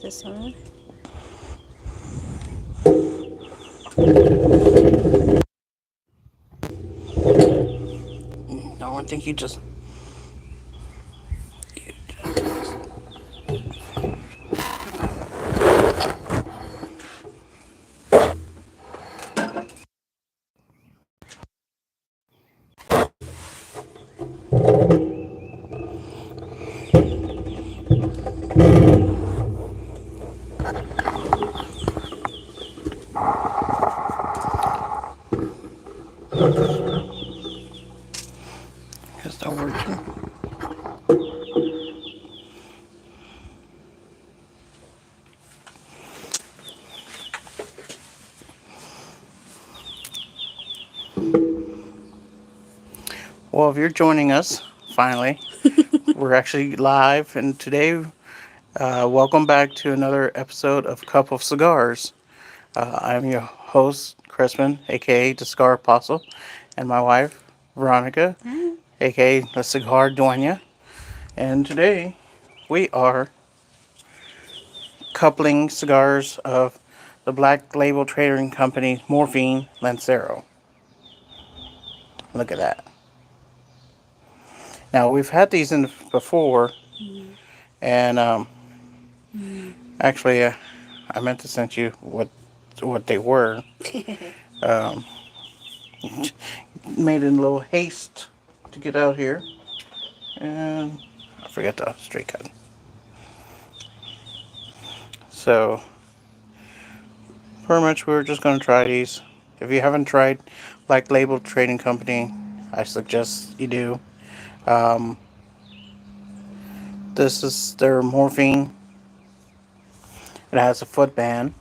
this on. No, I think you just. Is that working? Well, if you're joining us, finally, we're actually live, and today, welcome back to another episode of Cup of Cigars. I'm your host, Crispin, aka the Cigar Apostle, and my wife, Veronica, Hi. aka the Cigar Dueña. And today, we are coupling cigars of the Black Label Trading Company Morphine Lancero. Look at that. Now, we've had these in before, Mm. and Mm. actually, I meant to send you what they were. Um, Made in a little haste to get out here, and I forgot the straight cut. So pretty much we were just gonna try these. If you haven't tried Black Label Trading Company, I suggest you do. Um, this is their morphine. It has a foot band.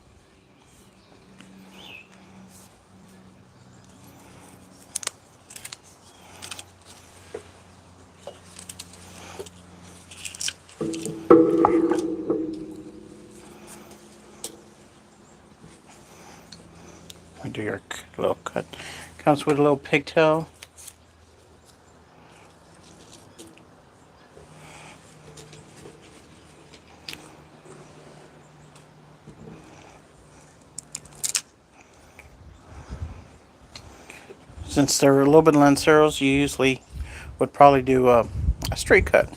We do your little cut. Comes with a little pigtail. Since they're a little bit lanceros, you usually would probably do a straight cut.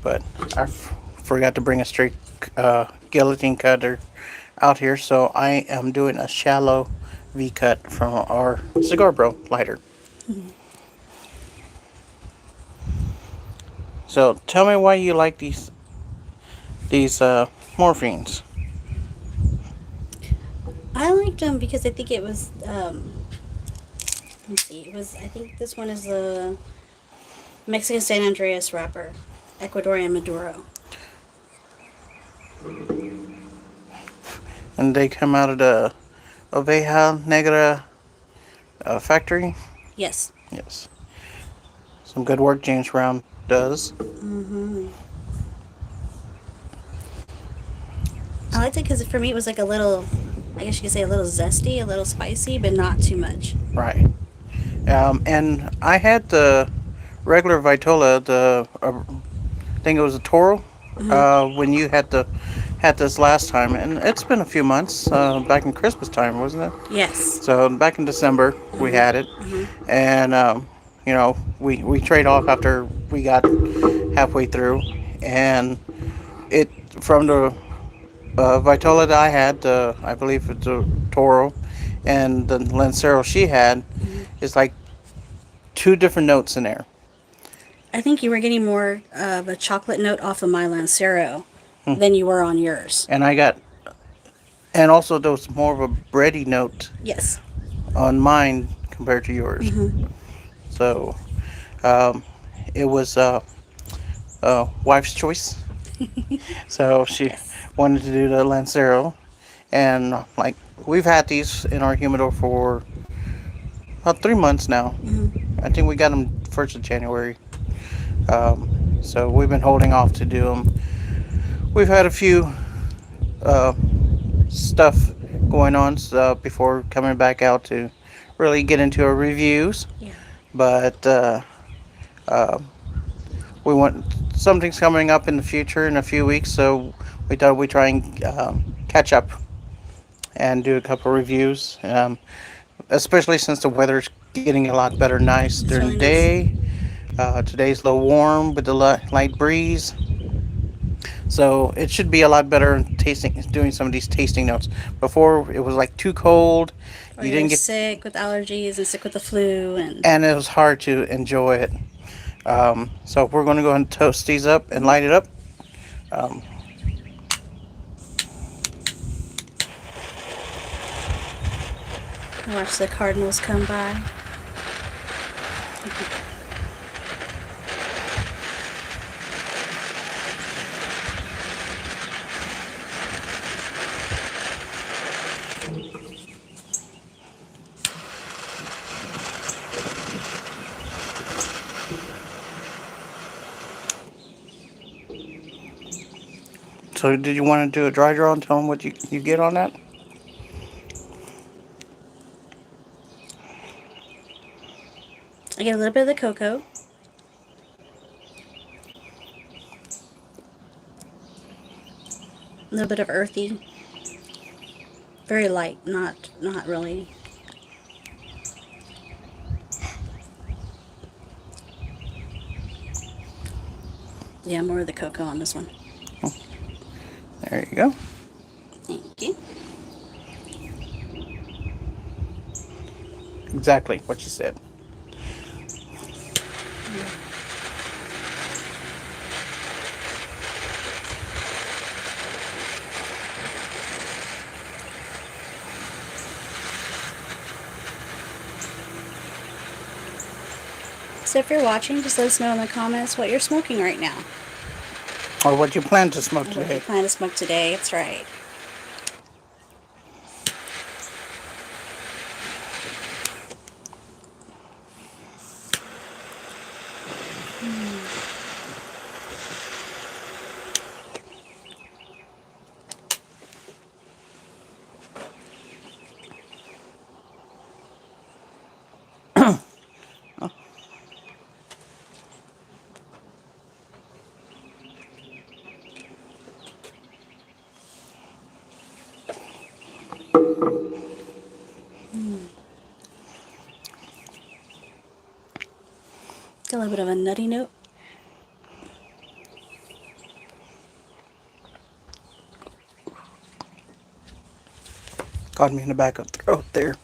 But forgot to bring a straight guillotine cutter out here, so I am doing a shallow V cut from our Cigar Bro lighter. So tell me why you like these morphines. I liked them because I think it was. Let's see. It was. I think this one is the Mexican San Andreas wrapper, Ecuadorian Maduro. And they come out of the Oveja Negra factory. Yes. Yes, some good work James Brown does. Mm-hmm. I liked it because for me it was like a little. I guess you could say a little zesty, a little spicy, but not too much. Right. And I had the regular Vitola, I think it was a Toro, Mm-hmm. when you had this last time, and it's been a few months, back in Christmas time, wasn't it? Yes. So back in December we Mm-hmm. had it, Mm-hmm. and we trade off after we got halfway through, and it from the Vitola that I had, I believe it's a Toro, and the Lancero she had, Mm-hmm. is like two different notes in there. I think you were getting more of a chocolate note off of my Lancero Hmm. than you were on yours. And I got, and also there was more of a bready note Yes. on mine compared to yours. Mm-hmm. So um, it was wife's choice. So she Yes. wanted to do the Lancero, and like we've had these in our humidor for about 3 months now. Mm-hmm. I think we got them 1st of January. So we've been holding off to do them. We've had a few uh, stuff going on before coming back out to really get into our reviews. Yeah. But uh, we want something's coming up in the future in a few weeks, so we thought we'd try and catch up and do a couple reviews, especially since the weather's getting a lot better, nice It's during the really nice. day. Today's a little warm with the light breeze, so it should be a lot better tasting, doing some of these tasting notes. Before it was like too cold, Or you you're didn't get, sick with allergies and sick with the flu and and it was hard to enjoy it. So we're going to go ahead and toast these up and light it up. Um, watch the cardinals come by. so did you want to do a dry draw and tell them what you get on that? I get a little bit of the cocoa, a little bit of earthy, very light, not really. Yeah, more of the cocoa on this one. There you go. Thank you. Exactly what you said. So if you're watching, just let us know in the comments what you're smoking right now. Or what you plan to smoke Or what you today. plan to smoke today. That's right. Got a little bit of a nutty note. Caught me in the back of the throat there.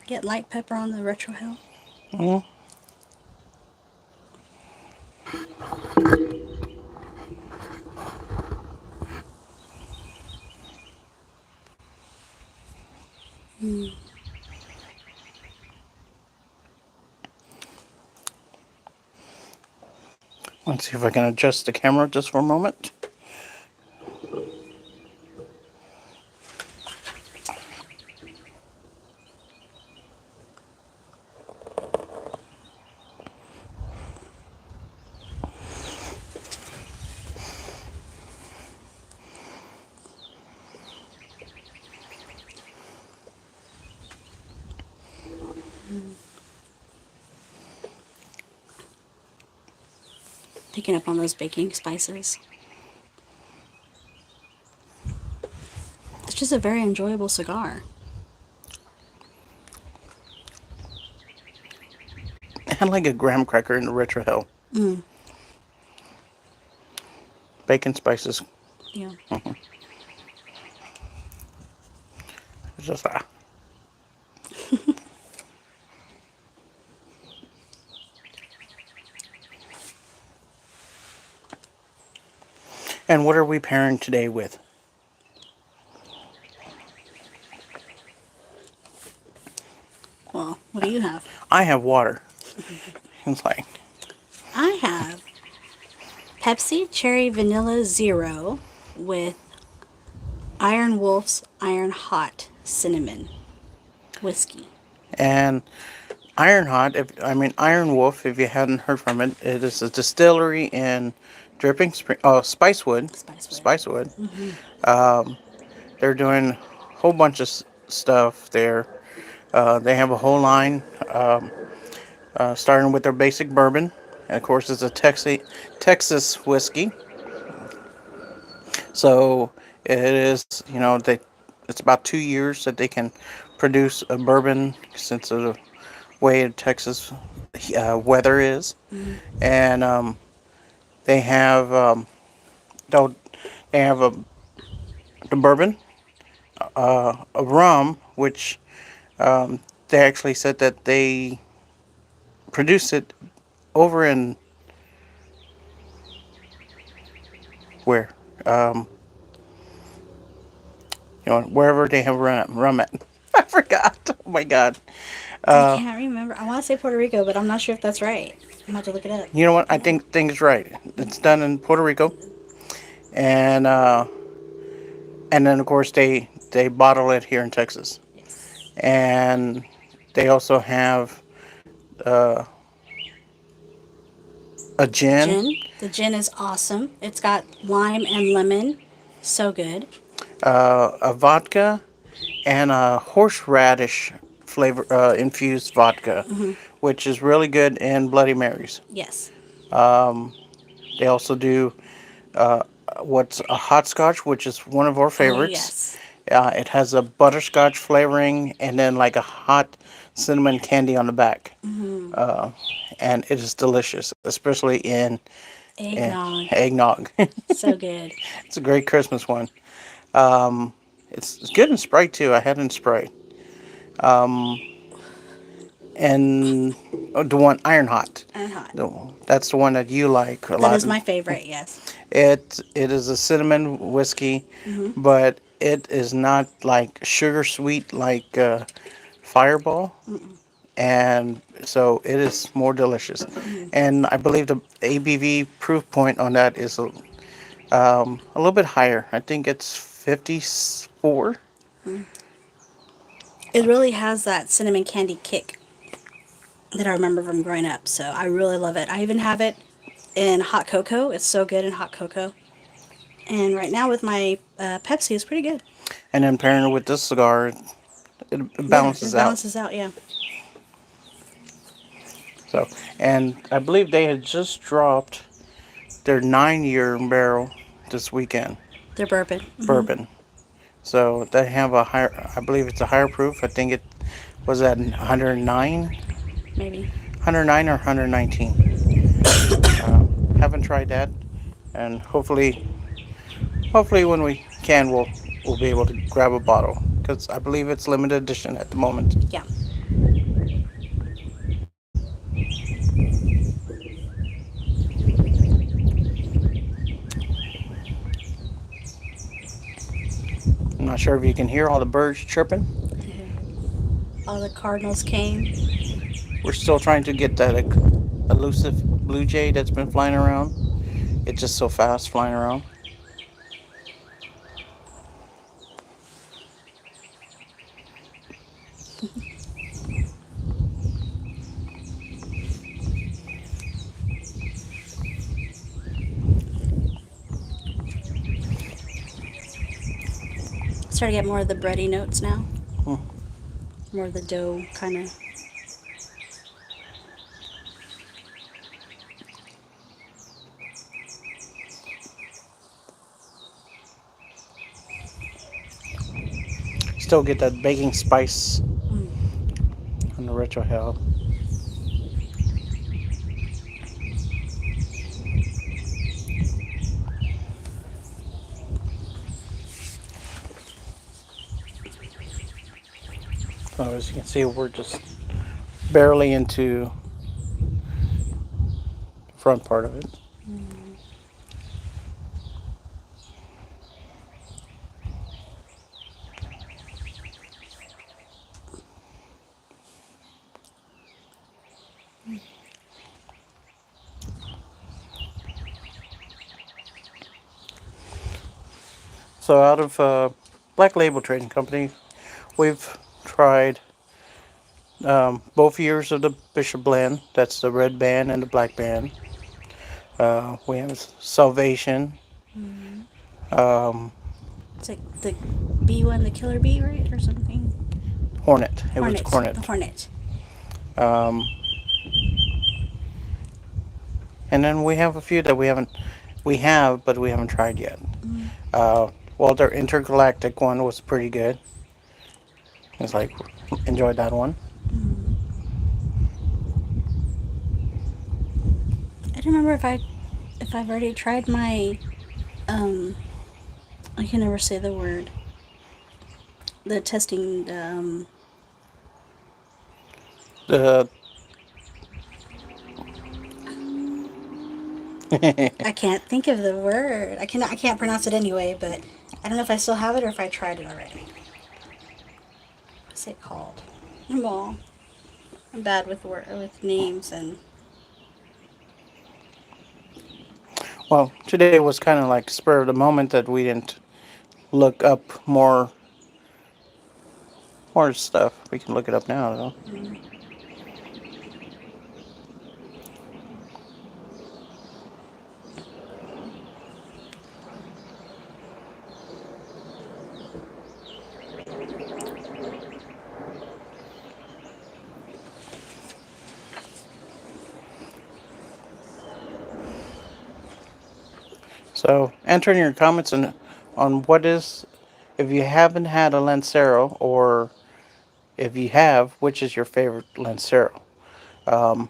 Get light pepper on the retro hell. Mm. Let's see if I can adjust the camera just for a moment. Picking up on those baking spices. It's just a very enjoyable cigar. And like a graham cracker in the retro hell. Mm, Bacon spices. yeah. It's just And what are we pairing today with? Well, what do you have? I have water. It's like I have Pepsi Cherry Vanilla Zero with Iron Wolf's Iron Hot Cinnamon Whiskey. And Iron Hot, Iron Wolf, if you hadn't heard from it, it is a distillery in Dripping Spring, Spicewood. Spicewood. Spicewood. Um, they're doing a whole bunch of stuff there. They have a whole line, starting with their basic bourbon. And of course, it's a Texas whiskey. So it is, it's about 2 years that they can produce a bourbon since of the way Texas weather is. Mm-hmm. And they have they'll- they have the bourbon, a rum, which they actually said that they produce it over in where um, wherever they have rum at. I forgot. Oh my god. I Uh, can't remember. I want to say Puerto Rico, but I'm not sure if that's right. I'm about to look it up. you know what? I think it's right. It's done in Puerto Rico, and and then of course they bottle it here in Texas, Yes. and they also have uh, a gin, Gin. The gin is awesome. It's got lime and lemon. So good. a vodka, and a horseradish flavor infused vodka, Hmm. which is really good in Bloody Marys. Yes. Um, they also do uh, what's a hot scotch, which is one of our Oh, favorites. yes. It has a butterscotch flavoring and then like a hot cinnamon candy on the back. Hmm. Uh, and it is delicious, especially in Eggnog. eggnog. So good. It's a great Christmas one. Um, it's good in Sprite too. I had it in Sprite. Um, and the one Iron Hot. And hot. That's the one that you like a That lot. is my favorite, yes. It is a cinnamon whiskey, Hmm. but it is not like sugar sweet like Fireball, Mm-mm. and so it is more delicious. Hmm. And I believe the ABV proof point on that is a little bit higher. I think it's 54. It really has that cinnamon candy kick that I remember from growing up. So I really love it. I even have it in hot cocoa. It's so good in hot cocoa. And right now with my Pepsi, it's pretty good. And then pairing it with this cigar, it Yeah, balances it out. balances out. Yeah, So, and I believe they had just dropped their 9-year barrel this weekend, they're bourbon. Hmm. bourbon. So they have a higher, I believe it's a higher proof. I think it was at 109, Maybe. 109 or 119. Haven't tried that, and hopefully when we can, we'll be able to grab a bottle because I believe it's limited edition at the moment. Yeah. I'm not sure if you can hear all the birds chirping. All the cardinals came. We're still trying to get that elusive blue jay that's been flying around. It's just so fast flying around. Starting to get more of the bready notes now. Hmm. More of the dough kind of. Still get that baking spice Mm. on the retrohale. So as you can see, we're just barely into the front part of it. Mm. So out of Black Label Trading Company, we've tried both years of the Bishop blend. That's the red band and the black band. We have Salvation, Mm. um, It's like the bee one, the killer bee, right, or something. Hornet. It was Hornet, the Hornet. hornet. Um, and then we have a few that we have, but we haven't tried yet. Mm. Well, their intergalactic one was pretty good. It's like enjoyed that one. Mm. I don't remember if I've already tried my um. I can never say the word. The testing. The I can't think of the word. I can't pronounce it anyway. But I don't know if I still have it or if I tried it already. What's it called? Well, I'm bad with with names and. well, today was kind of like spur of the moment that we didn't look up more stuff. We can look it up now though. Mm. So enter in your comments on what is, if you haven't had a Lancero, or if you have, which is your favorite Lancero. Um,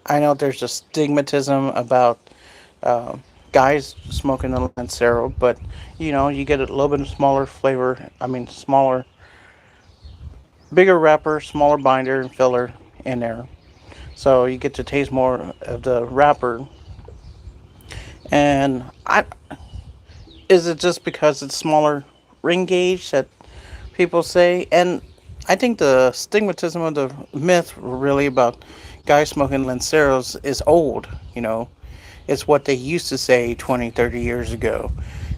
I know there's a stigmatism about uh, guys smoking the Lancero, but you get a little bit of smaller flavor. I mean, smaller, bigger wrapper, smaller binder and filler in there, so you get to taste more of the wrapper. And I is it just because it's smaller ring gauge that people say? And I think the stigmatism of the myth really about guys smoking Lanceros is old. It's what they used to say 20, 30 years ago.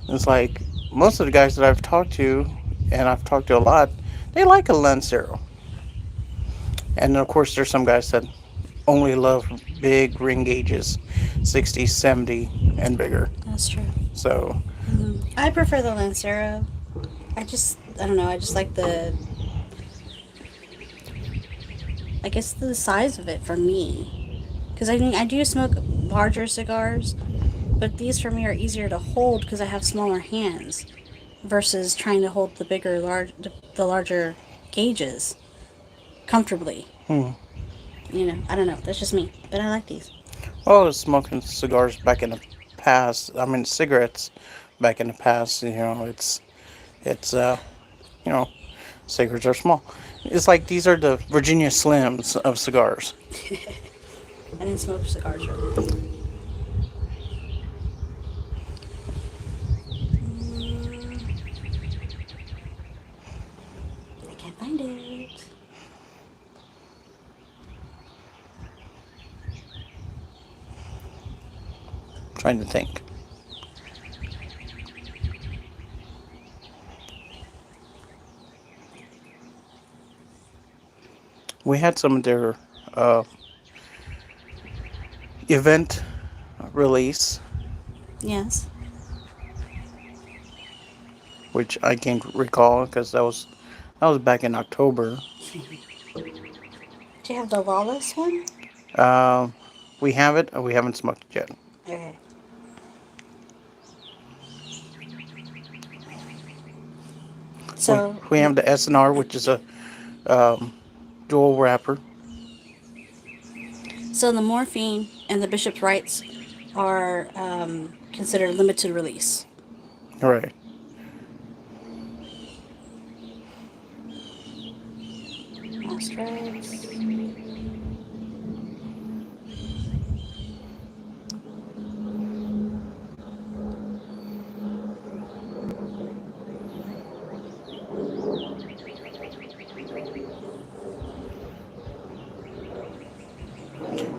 It's like most of the guys that I've talked to, and I've talked to a lot, they like a Lancero. And of course, there's some guys that only love big ring gauges, 60, 70, and bigger. That's true. So, I prefer the Lancero. I don't know. I just like I guess the size of it for me. Because I think I do smoke larger cigars, but these for me are easier to hold because I have smaller hands versus trying to hold the larger gauges comfortably. hmm. I don't know. That's just me, but I like these. Well, I was smoking cigars back in the past. I mean, cigarettes back in the past. It's you know, cigars are small. It's like these are the Virginia Slims of cigars. I didn't smoke cigars really. Mm, I can't find it. Trying to think. We had some of their uh, event release, Yes. which I can't recall because that was back in October. Do you have the lawless one? Um, we have it. We haven't smoked it yet. Okay. We So, we have the SNR, which is a um, dual wrapper. so the morphine and the bishop's rights are considered limited release. All right. Last rights.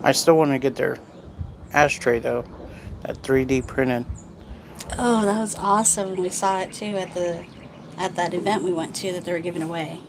I still want to get their ashtray though. That 3D printed. Oh, that was awesome. We saw it too at that event we went to that they were giving away.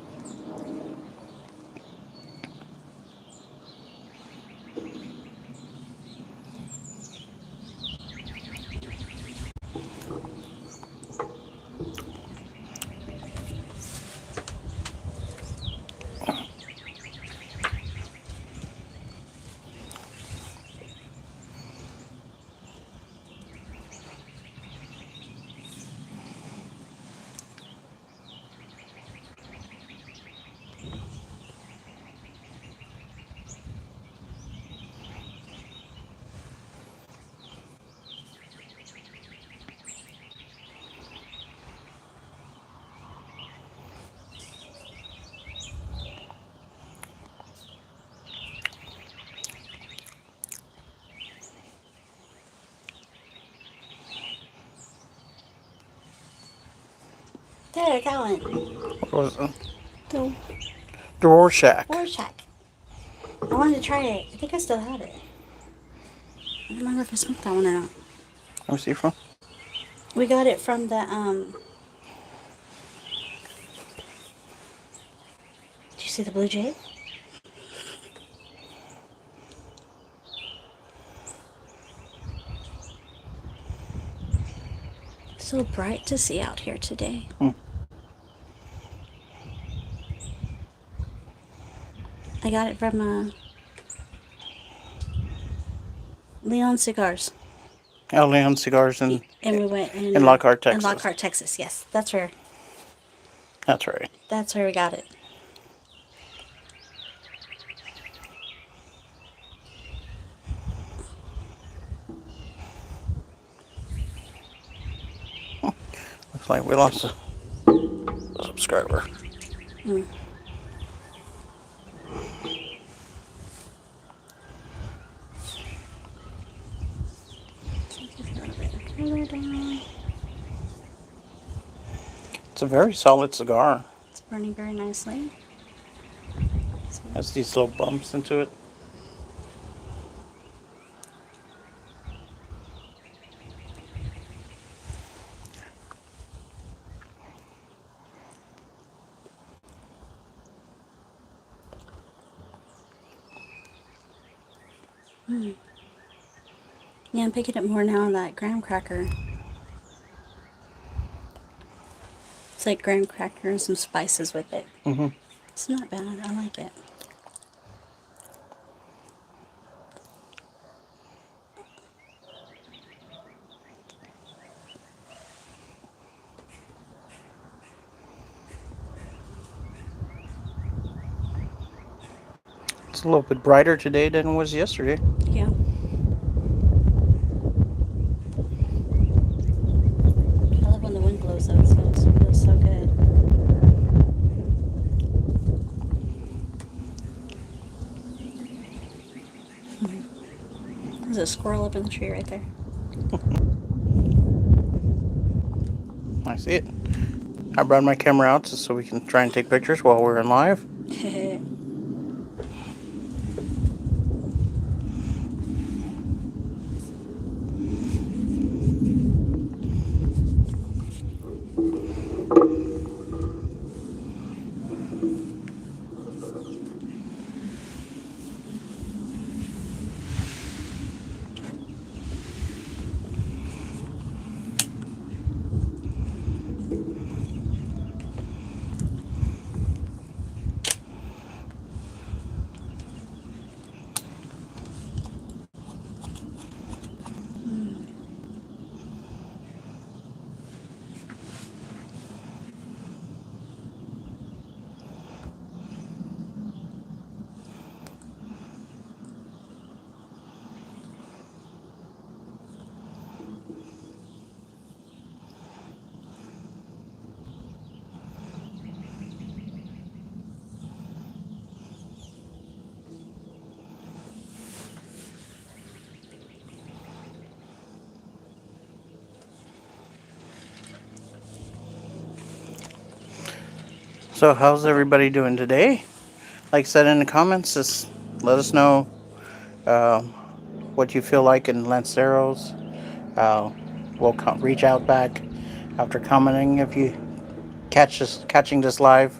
There, I got one. What was it? The Rorschach. Rorschach. I wanted to try it. I think I still have it. I don't remember if I smoked that one or not. Let me see from. We got it from the Did you see the blue jay? So bright to see out here today. Hmm. I got it from Leon Cigars. El Leon Cigars And we went in Lockhart, in Texas. Lockhart, Texas. Yes, That's right. that's where we got it. Looks like we lost a subscriber. Mm. It's a very solid cigar. It's burning very nicely. Has these little bumps into it. Mm. Yeah, I'm picking up more now on that graham cracker. It's like graham cracker and some spices with it. Mm-hmm. It's not bad. I like it. It's a little bit brighter today than it was yesterday. Yeah. I love when the wind blows though. It feels so good. There's a squirrel up in the tree right there. I see it. I brought my camera out just so we can try and take pictures while we're in live. So, how's everybody doing today? Like I said in the comments, just let us know what you feel like in Lanceros. we'll reach out back after commenting if you catching this live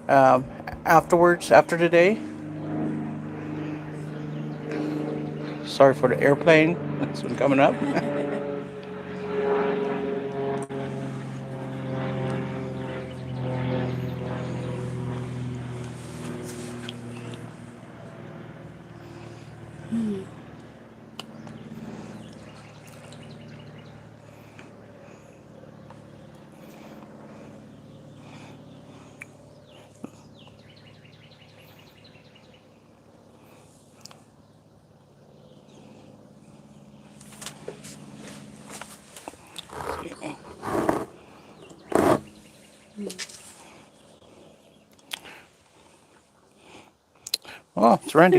um, afterwards after today. Sorry for the airplane that's been coming up. Hmm. Oh, it's Randy.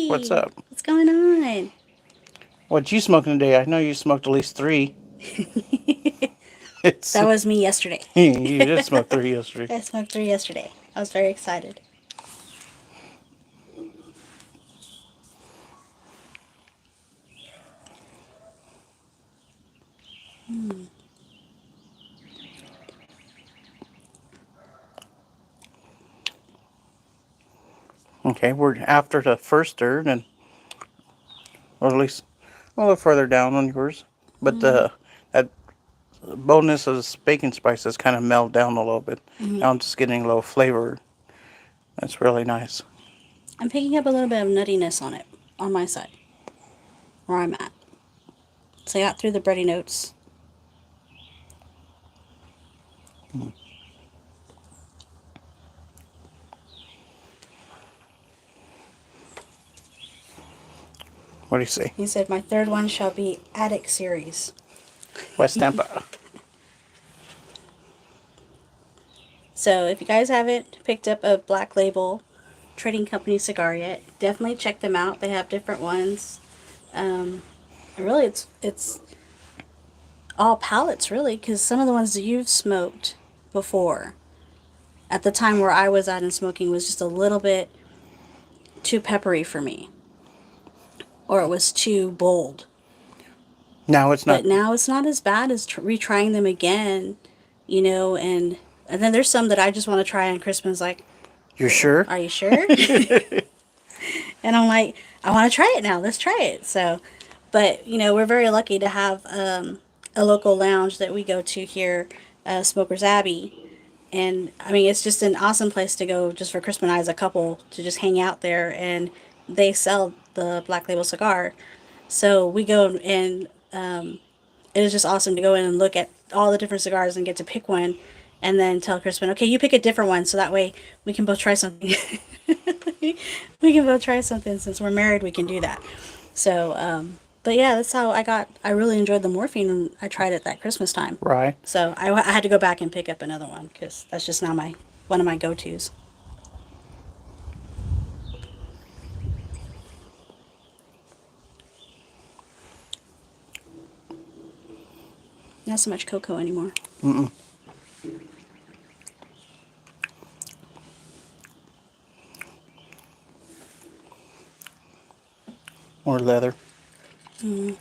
What's Randy, up? what's going on? What you smoking today? I know you smoked at least three. It's That was me yesterday. you did smoke three yesterday. I smoked 3 yesterday. I was very excited. Hmm. Okay, we're after the first third, and or at least a little further down on yours. But Hmm. the that boldness of the bacon spices kind of meld down a little bit. Hmm. Now I'm just getting a little flavor. That's really nice. I'm picking up a little bit of nuttiness on it, on my side, where I'm at. So I got through the bready notes. What do you say? He said, my third one shall be Attic Series. West Tampa. So if you guys haven't picked up a Black Label Trading Company cigar yet, definitely check them out. They have different ones. Really, it's all palettes, really, because some of the ones that you've smoked before, at the time where I was at and smoking, was just a little bit too peppery for me, or it was too bold. Now it's not. But now it's not as bad as retrying them again, and then there's some that I just want to try on Christmas, like, You're sure? are you sure? And I'm like, I want to try it now. Let's try it. So, but we're very lucky to have a local lounge that we go to here, Smokers Abbey, and I mean it's just an awesome place to go just for Christmas night as a couple to just hang out there, and they sell the Black Label cigar, so we go and it is just awesome to go in and look at all the different cigars and get to pick one, and then tell Crispin, okay, you pick a different one, so that way we can both try something. We can both try something since we're married. We can do that. So, but yeah, that's how I really enjoyed the morphine when I tried it that Christmas time. Right. So I had to go back and pick up another one because that's just now one of my go tos. Not so much cocoa anymore. Mm-mm. Or leather. Mm.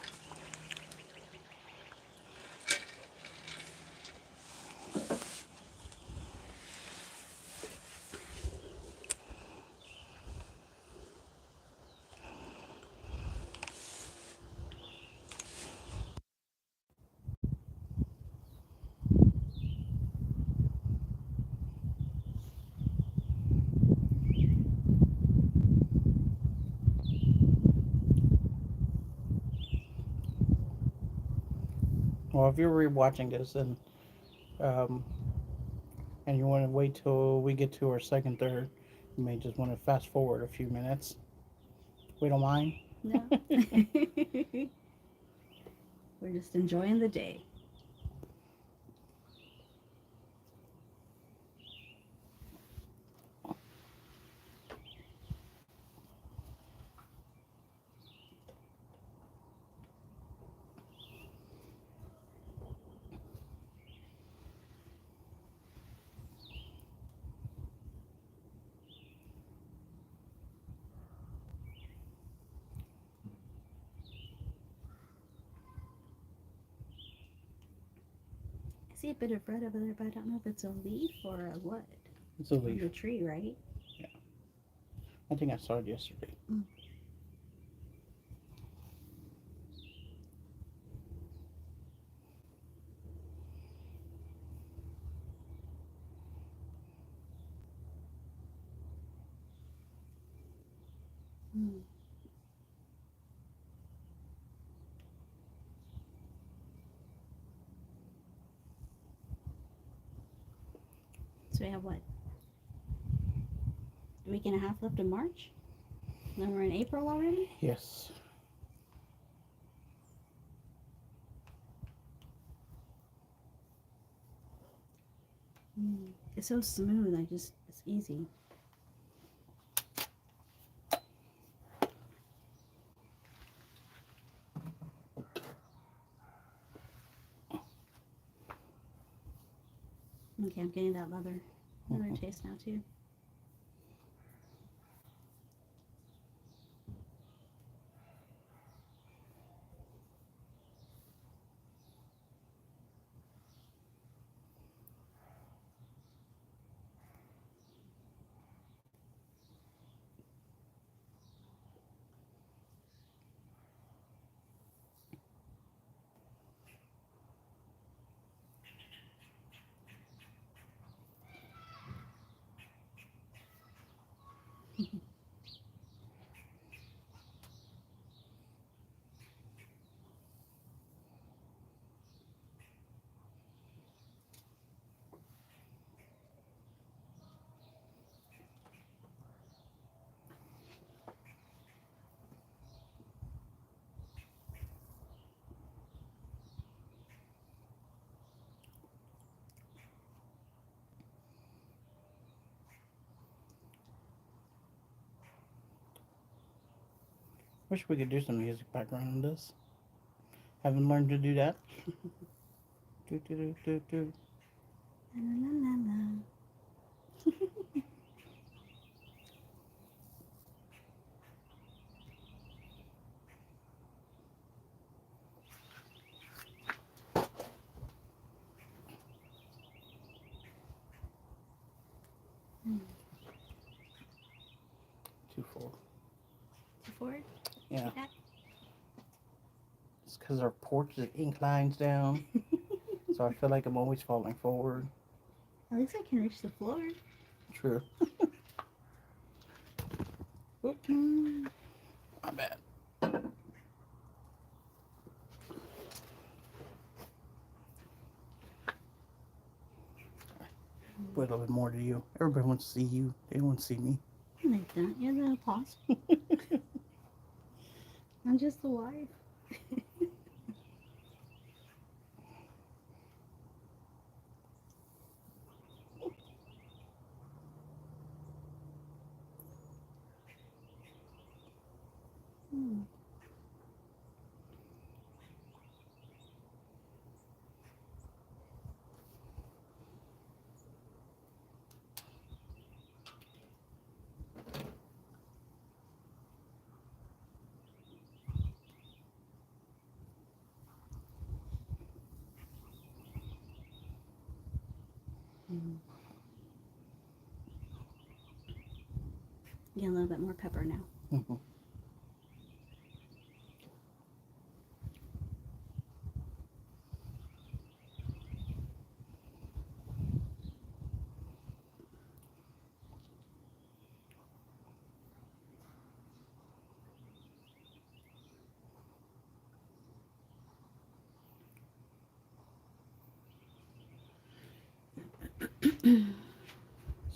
Well, if you're rewatching this um, and you want to wait till we get to our second third, you may just want to fast forward a few minutes. We don't mind. No. We're just enjoying the day. I see a bit of red over there, but I don't know if it's a leaf or a what. It's a From the leaf. tree, right? Yeah. I think I saw it yesterday. Mm. Mm. So we have what? A week and a half left in March? Then we're in April already? Yes. Mm. It's so smooth. It's easy. Okay, I'm getting that leather taste now too. Wish we could do some music background on this. Haven't learned to do that. Do, do, do, do, do. La, la, la, la. Mm. Too full. Too forward? Yeah. Like that? It's because our porch inclines down, so I feel like I'm always falling forward. At least I can reach the floor. True. Oop, Mm. my bad. Put a little bit more to you. Everybody wants to see you. They want to see me. Like that. Yeah, the pause. I'm just the wife. Mm. Mm. Get a little bit more pepper now. Mhm.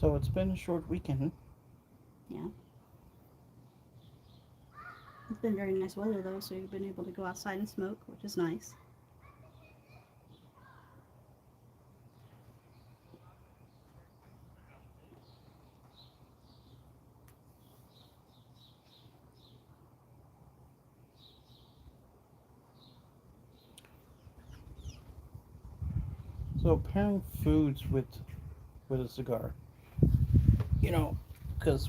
So it's been a short weekend. Yeah. It's been very nice weather though, so you've been able to go outside and smoke, which is nice. So pairing foods with a cigar, you know, because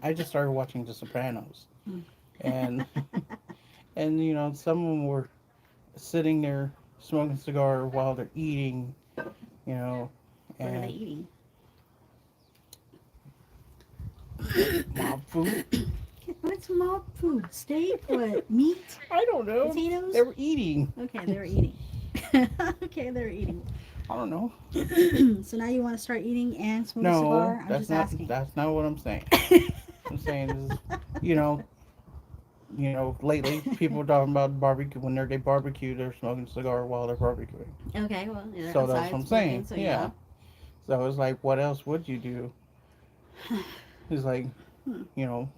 I just started watching The Sopranos, Mm. and and some of them were sitting there smoking a cigar while they're eating, What are they and eating? mob food. What's mob food? Steak? What? Meat? I don't know. They Potatoes? were eating. Okay, they were eating. Okay, they were eating. I don't know. So now you want to start eating and smoke a No, cigar? I'm just asking. that's not what I'm saying. I'm saying is, you know, lately people are talking about barbecue when they barbecue, they're smoking a cigar while they're barbecuing. Okay, well, they're So that's what outside I'm smoking, saying. so Yeah. yeah. So it's like, what else would you do? It's like, Hmm. you know,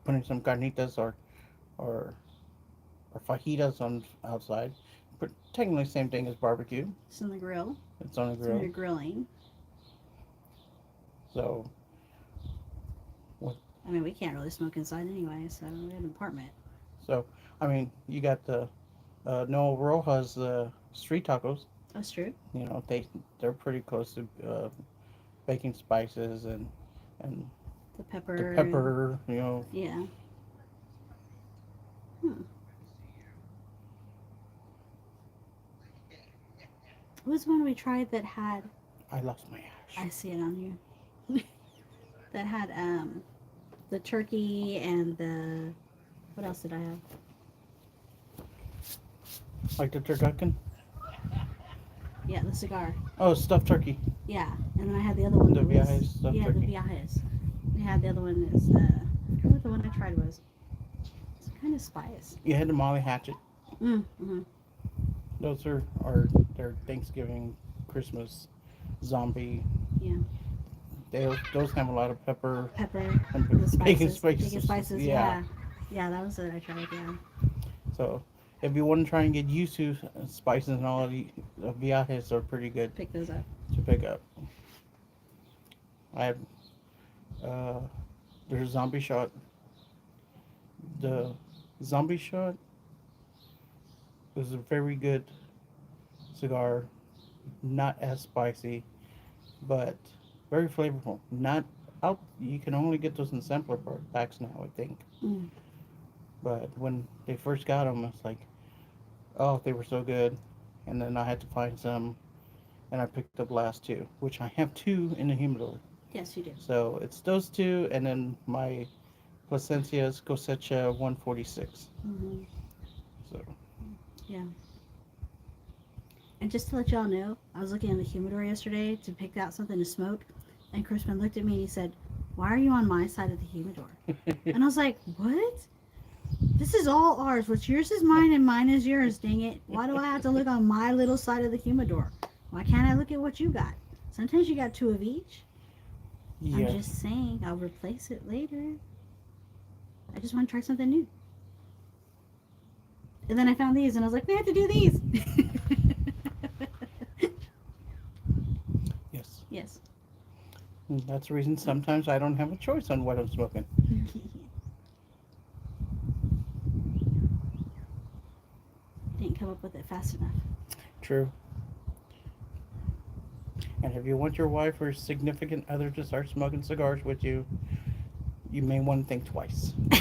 putting some carnitas or or fajitas on outside. But technically, same thing as barbecue. It's on the grill. It's on a It's when grill. you're grilling. So what? I mean, we can't really smoke inside anyway, so we have an apartment. So I mean, you got the Noel Rojas street tacos. That's true. They're pretty close to baking spices and The the pepper and pepper. yeah. Hmm. What was the one we tried that had? I lost my ash. I see it on you. That had the turkey and the what else did I have? Like the turducken. Yeah, the cigar. Oh, stuffed turkey. Yeah, and then I had the other one. The That was, viajes stuffed yeah, the turkey. viajes. We had the other one is I forget what the one I tried was. It's kind of spice. You had the Molly Hatchet. Mm-hmm. Those are their Thanksgiving, Christmas zombie. Yeah, Those have a lot of pepper pepper, and the bacon spices, spices. bacon spices. Yeah. Yeah, yeah, that was it. I tried. Yeah, So if you want to try and get used to spices and all of the viajes are pretty good pick those up. to pick up. I have uh, there's zombie shot. The zombie shot was a very good cigar, not as spicy, but very flavorful. Not out. You can only get those in sampler packs now, I think. Mm. But when they first got them, it's like, oh, they were so good. And then I had to find some, and I picked up last two, which I have two in the humidor. Yes, you do. So it's those two, and then my Placencia's Cosecha 146. Mm-hmm. So Yeah. And just to let y'all know, I was looking in the humidor yesterday to pick out something to smoke, and Crispin looked at me and he said, "Why are you on my side of the humidor?" And I was like, "What? This is all ours. What's yours is mine, and mine is yours. Dang it! Why do I have to look on my little side of the humidor? Why can't I look at what you got? Sometimes you got two of each." I'm yeah, just saying, I'll replace it later. I just want to try something new. And then I found these, and I was like, we have to do these. yes. Yes. And that's the reason sometimes I don't have a choice on what I'm smoking. Didn't come up with it fast enough. True. And if you want your wife or significant other to start smoking cigars with you, you may want to think twice. I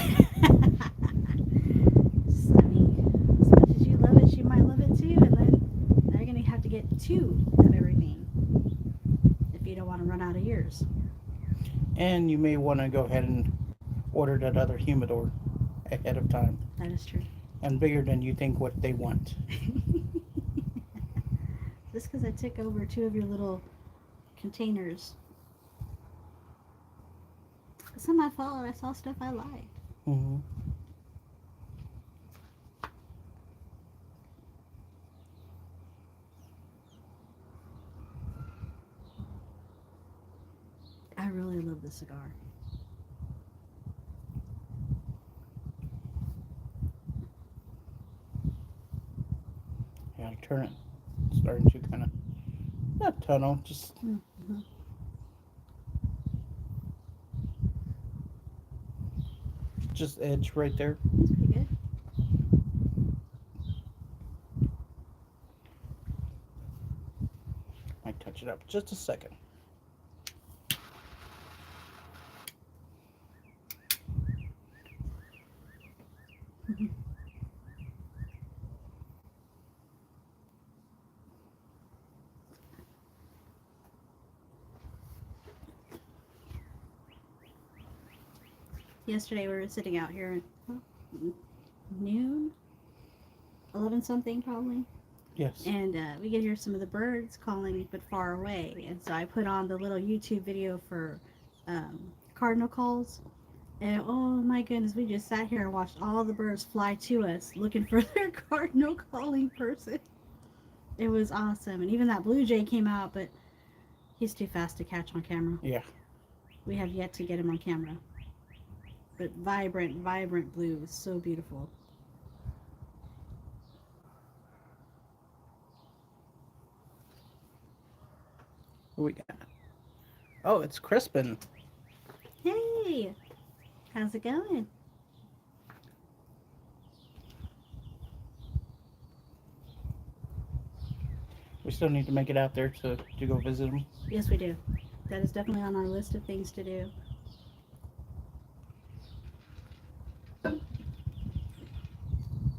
mean, as much as you love it, she might love it too, and then they're gonna have to get two of everything if you don't want to run out of yours. And you may want to go ahead and order that other humidor ahead of time. That is true. And bigger than you think what they want. Just because I took over two of your little containers. It's not my fault. I saw stuff I liked. Mm-hmm. I really love this cigar. Yeah, I turn it. It's starting to kind of, not tunnel, just Mm-hmm. edge right there. It's pretty good. Might touch it up just a second. Yesterday we were sitting out here at noon, 11 something probably, Yes. and we could hear some of the birds calling but far away. And so I put on the little YouTube video for cardinal calls. And oh my goodness, we just sat here and watched all the birds fly to us looking for their cardinal calling person. It was awesome. And even that blue jay came out, but he's too fast to catch on camera. Yeah. We have yet to get him on camera. But vibrant, vibrant blue is so beautiful. Who we got? Oh, it's Crispin. Hey, how's it going? We still need to make it out there to go visit him. Yes, we do. That is definitely on our list of things to do.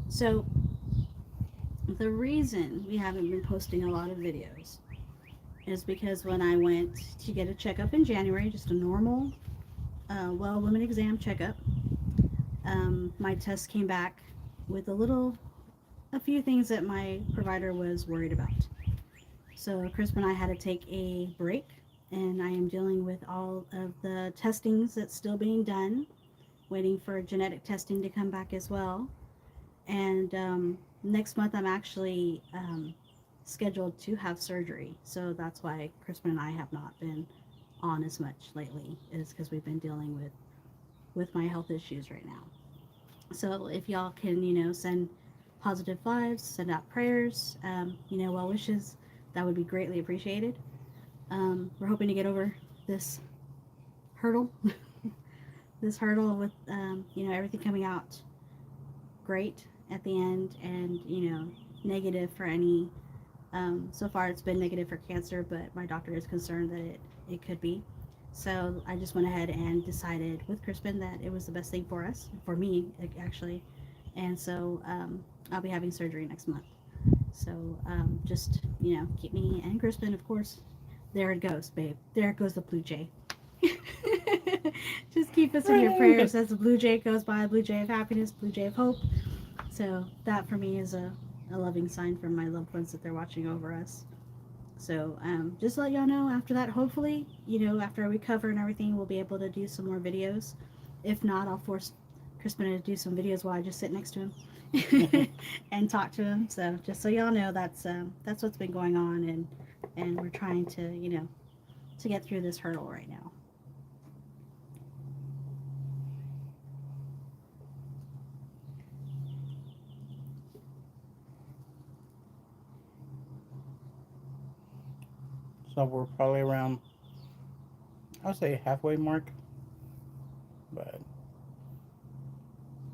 So, the reason we haven't been posting a lot of videos is because when I went to get a checkup in January, just a normal woman exam checkup, my test came back with a few things that my provider was worried about. So Chris and I had to take a break, and I am dealing with all of the testings that's still being done, waiting for genetic testing to come back as well. And next month, I'm actually scheduled to have surgery. So that's why Crispin and I have not been on as much lately, is because we've been dealing with my health issues right now. So if y'all can, send positive vibes, send out prayers, well wishes, that would be greatly appreciated. We're hoping to get over this hurdle, this hurdle with, everything coming out great at the end, and negative for any. So far, it's been negative for cancer, but my doctor is concerned that it could be. So I just went ahead and decided with Crispin that it was the best thing for us, for me actually, and so I'll be having surgery next month. So just keep me and Crispin, of course. There it goes, babe. There goes the blue jay. Just keep us in your prayers as the blue jay goes by. Blue jay of happiness, blue jay of hope. So that for me is a loving sign from my loved ones that they're watching over us. So just to let y'all know, after that, hopefully, after I recover and everything, we'll be able to do some more videos. If not, I'll force Crispin to do some videos while I just sit next to him and talk to him. So just so y'all know, that's what's been going on, and we're trying to to get through this hurdle right now. So we're probably around, I'll say halfway mark. But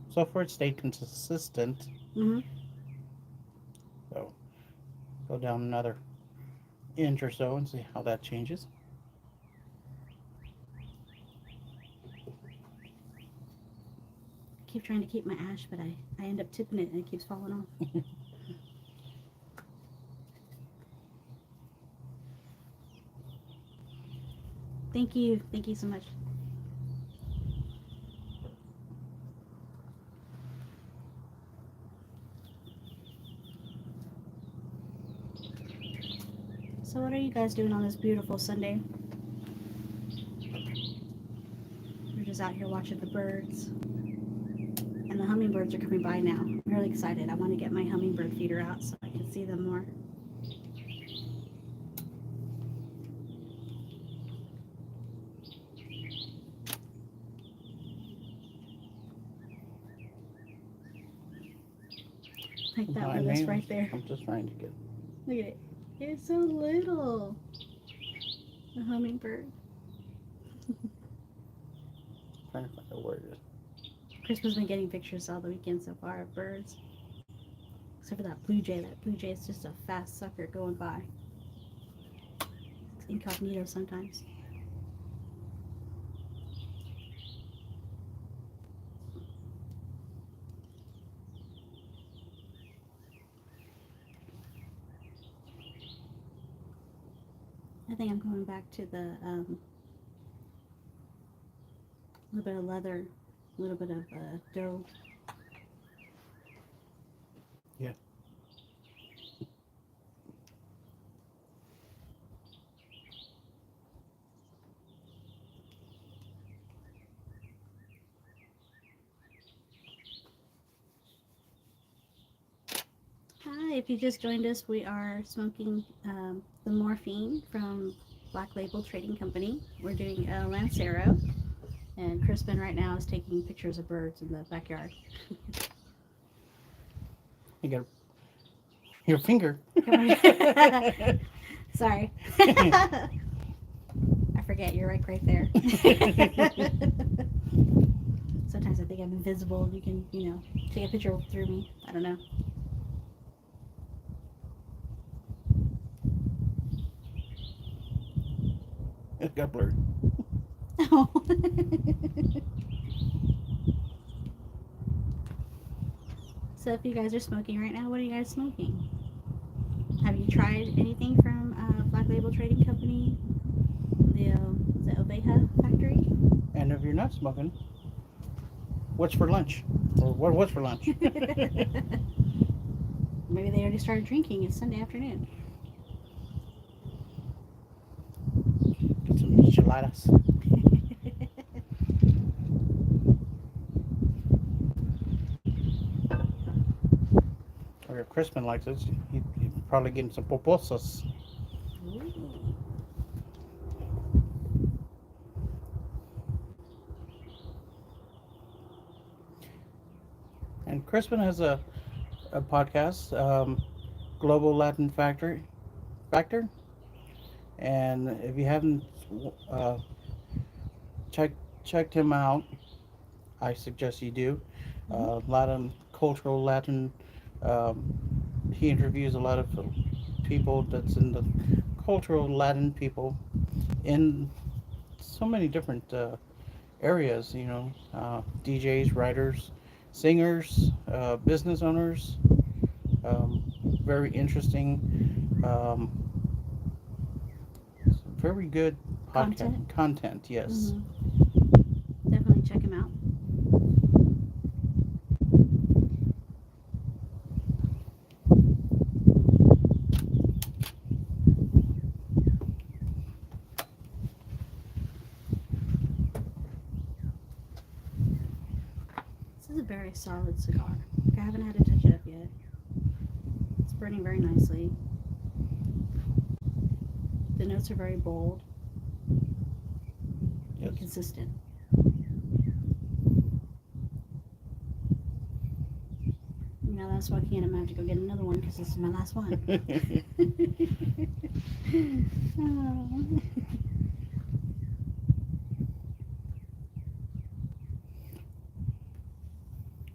so far it stayed consistent. Hmm. So go down another inch or so and see how that changes. Keep trying to keep my ash, but I end up tipping it and it keeps falling off. Thank you so much. So what are you guys doing on this beautiful Sunday? We're just out here watching the birds. And the hummingbirds are coming by now. I'm really excited. I want to get my hummingbird feeder out so I can see them more. Like that Behind one that's me, right there. I'm just trying to get. Look at it. It's so little. The hummingbird. Trying to find out where it is. Chris has been getting pictures all the weekend so far of birds. Except for that blue jay. That blue jay is just a fast sucker going by. It's incognito sometimes. I think I'm going back to the little bit of leather A little bit of dough. Yeah. Hi, if you just joined us, we are smoking the morphine from Black Label Trading Company. We're doing a Lancero, and Crispin right now is taking pictures of birds in the backyard. You got your finger. Sorry. I forget you're right there. Sometimes I think I'm invisible. You can, take a picture through me. I don't know. It got blurred. Oh. So if you guys are smoking right now, what are you guys smoking? Have you tried anything from Black Label Trading Company, the Oveja factory? And if you're not smoking, what's for lunch? Or what was for lunch? Maybe they already started drinking. It's Sunday afternoon. Get some enchiladas. Or if Crispin likes it, he's probably getting some pupusas. Ooh. And Crispin has a podcast, Global Latin Factor. And if you haven't uh, checked checked him out, I suggest you do. Mhm. Latin cultural Latin. Um, he interviews a lot of people that's in the cultural Latin people in so many different areas. DJs, writers, singers, business owners. Very interesting. Very good Content. podcast content. Yes. Hmm. Definitely check him out. This is a very solid cigar. I haven't had to touch it up yet. It's burning very nicely. The notes are very bold Yes. and consistent. Now that I'm smoking it, I'm going to have to go get another one because this is my last one. Oh.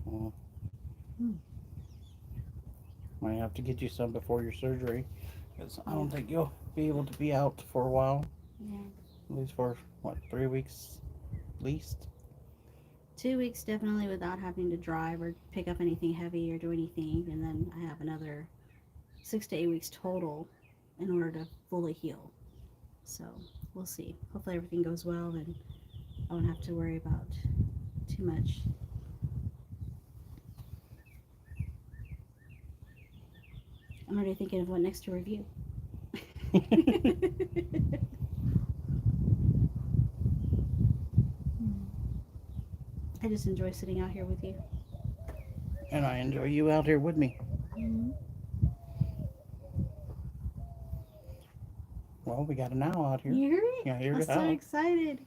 Well, Mm. might have to get you some before your surgery, because I Yeah, don't think you'll be able to be out for a while. yeah. At least for what, 3 weeks, at least. 2 weeks definitely without having to drive or pick up anything heavy or do anything, and then I have another 6 to 8 weeks total in order to fully heal. So we'll see. Hopefully everything goes well and I won't have to worry about too much. I'm already thinking of what next to review. I just enjoy sitting out here with you. And I enjoy you out here with me. Mm-hmm. Well, we got an owl out here. You hear it? Yeah, hear I'm the so owl. excited.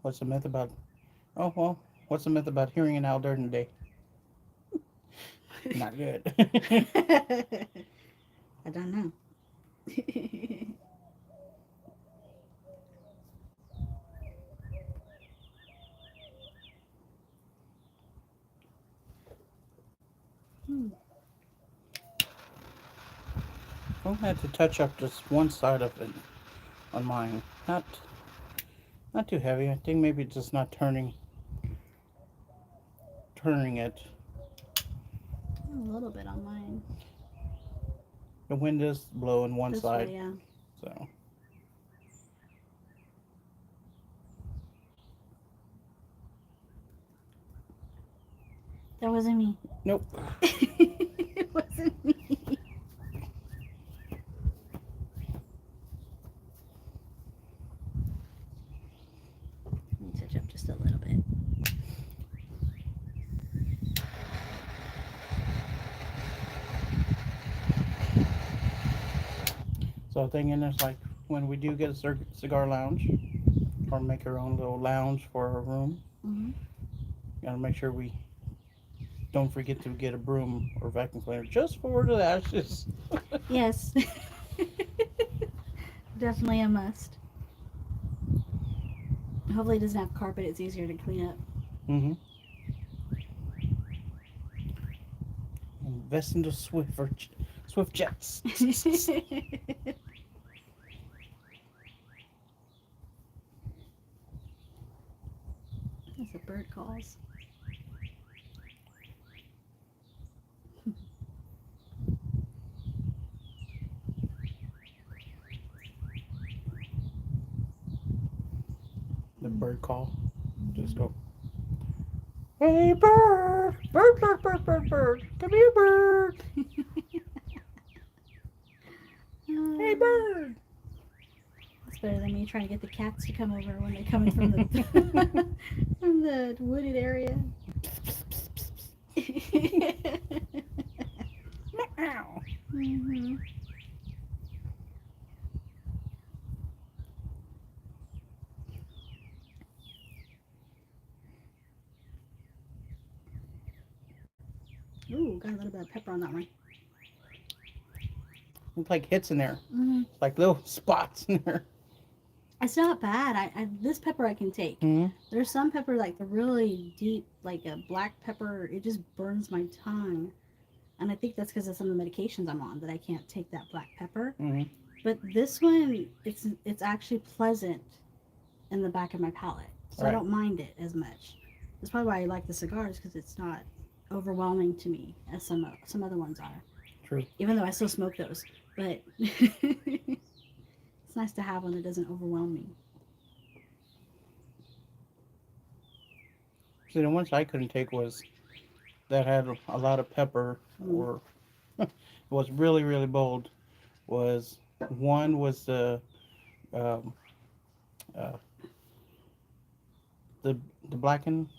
What's the myth about? Oh well, what's the myth about hearing an owl during the day? Not good. I don't know. Hmm. I had to touch up just one side of it on mine. Not too heavy. I think maybe it's just not turning it. A little bit on mine. The wind is blowing one This way, side, yeah. so That wasn't me. Nope. It wasn't me. Let me touch up just a little bit. So thinking it's like when we do get a cigar lounge or make our own little lounge for our room, Mm-hmm. gotta make sure we don't forget to get a broom or vacuum cleaner just for the ashes. Yes. Definitely a must. Hopefully it doesn't have carpet. It's easier to clean up. Mm-hmm. Invest in the Swift jets. As a bird calls. The bird call. Just go. Hey bird, bird, come here bird. Hey bird. It's better than me trying to get the cats to come over when they're coming from the from the wooded area. Meow. Mm-hmm. Ooh, got a little bit of pepper on that one. Looks like hits in there, Mm-hmm. like little spots in there. It's not bad. This pepper I can take. Mm-hmm. There's some pepper like the really deep, like a black pepper. It just burns my tongue, and I think that's because of some of the medications I'm on that I can't take that black pepper. Mm-hmm. But this one, it's actually pleasant in the back of my palate, so I Right. don't mind it as much. That's probably why I like the cigars because it's not overwhelming to me as some other ones are. True. Even though I still smoke those, but it's nice to have one that doesn't overwhelm me. See, the ones I couldn't take was that had a lot of pepper Mm. or was really really bold. Was one was um, uh, the the blackened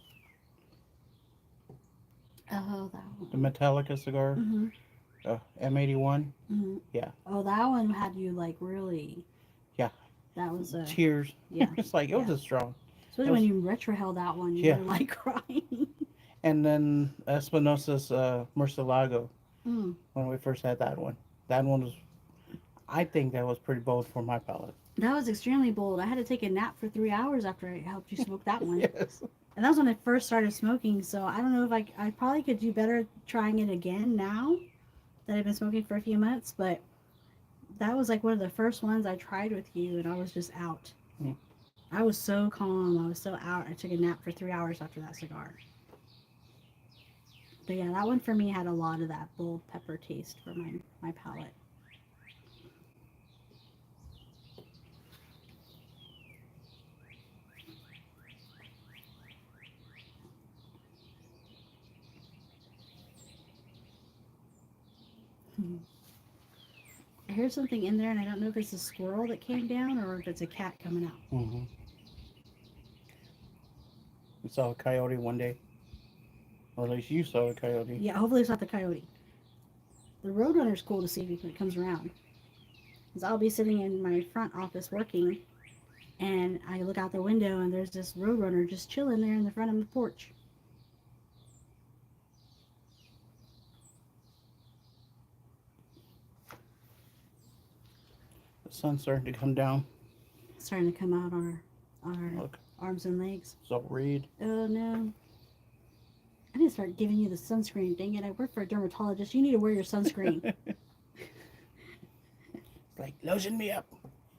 Oh, that the one. Metallica cigar Mm-hmm. M81. Mm-hmm. Yeah, Oh, that one had you like really. yeah. That was a Tears. yeah, It's like it was yeah. a strong. It Especially when was you retroheld that one, you yeah. were like crying. And then Espinosa's Murcielago Mm. when we first had that one. That one was I think that was pretty bold for my palate. That was extremely bold. I had to take a nap for 3 hours after I helped you smoke that one. Yes. And that was when I first started smoking, so I don't know if I probably could do better trying it again now that I've been smoking for a few months, but that was like one of the first ones I tried with you, and I was just out. Mm. I was so calm. I was so out. I took a nap for 3 hours after that cigar. But yeah, that one for me had a lot of that bold pepper taste for my palate. I heard something in there, and I don't know if it's a squirrel that came down or if it's a cat coming out. Mm-hmm. We saw a coyote one day. Or at least you saw a coyote. Yeah, hopefully it's not the coyote. The Roadrunner's cool to see when it comes around. Because I'll be sitting in my front office working, and I look out the window, and there's this Roadrunner just chilling there in the front of the porch. The sun's starting to come down. Starting to come out our Look, arms and legs. it's all red. Oh no. I need to start giving you the sunscreen. Dang it, I work for a dermatologist. You need to wear your sunscreen. Like, lotion me up.